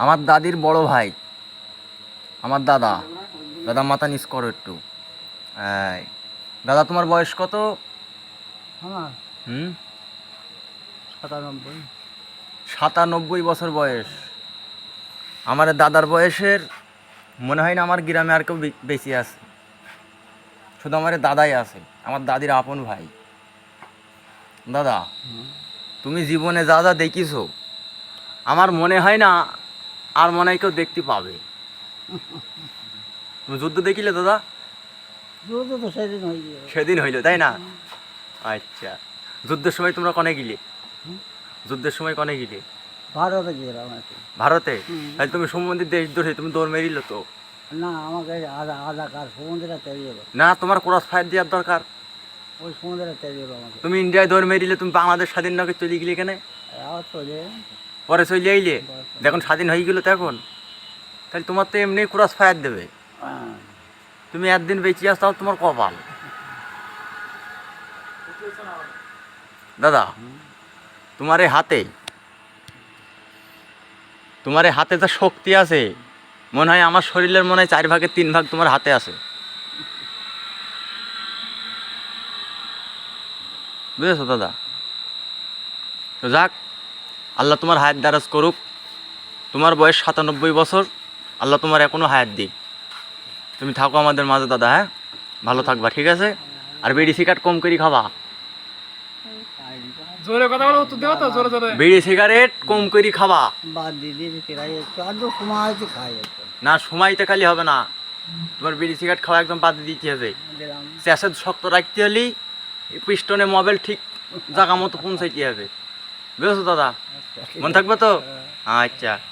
আমার দাদির বড় ভাই, আমার দাদা। দাদা মাথা নিচ করো একটু। এই দাদা, তোমার বয়স কত? আমার হুম, 97। 97 বছর বয়স। আমার দাদার বয়সের মনে হয় না আমার গ্রামে আর কেউ বেশি আছে, শুধু আমার দাদাই আছে, আমার দাদির আপন ভাই। দাদা, তুমি জীবনে যা যা দেখিছো, আমার মনে হয় না আর মনে হয় কেউ দেখতে পাবে। তুমি যুদ্ধ দেখিলে দাদা? যুদ্ধ তো সেদিন হয়ে গিয়ে সেদিন হইলো, তাই না? আচ্ছা, যুদ্ধের সময় তোমরা কনে গিলে? যুদ্ধের সময় কনে গিলে? ভারতে গেলাম আর কি। ভারতে? তাহলে তুমি সমুদ্রের দেশ ধরে তুমি দৌড় মেরিল তো? না, আমাকে আধা আধা কার সমুদ্রে তেড়ে এলো। না, তোমার ক্রস ফায়ার দেওয়ার দরকার। ওই সমুদ্রে তেড়ে এলো আমাকে। তুমি ইন্ডিয়ায় দৌড় মেরিলে, তুমি বাংলাদেশ স্বাধীন নাকি চলে গেলে কেন? আবার চলে পরে চলে আইলে দেখুন স্বাধীন হয়ে গেল তো এখন। তাহলে তোমার তো এমনি ক্রস ফায়ার দেবে। তুমি একদিন বেঁচে আসতাও, তোমার কপাল। দাদা, তোমার এই হাতে, তোমার এই হাতে যা শক্তি আছে, মনে হয় আমার শরীরের মনে হয় 4/3 তোমার হাতে আছে। বুঝেছো দাদা? তো যাক, আল্লাহ তোমার হায়াত দারাজ করুক। তোমার বয়স 97 বছর, আল্লাহ তোমার এখনো হায়াত দিক। তুমি থাকো আমাদের মাঝে দাদা, হ্যাঁ? ভালো থাকবা, ঠিক আছে? আর বিড়ি সিগারেট কম করে খাবা। জোরে কথা বলে উত্তর দেবো তো, জোরে জোরে। বিড়ি সিগারেট কম করে খাবা। বাদ দিয়ে দিয়ে ফেরাই একটু আর তো সময় আছে খাই একটু না, সময়তে খালি হবে না, তোমার বিড়ি সিগারেট খাওয়া একদম বাদ দিতে হবে। দিলাম। চ্যাসেজ শক্ত রাখতে হলে পিস্টনে মোবাইল ঠিক জায়গা মতো পৌঁছাইতে হবে। বুঝেছো দাদা? মনে থাকবে তো? আচ্ছা।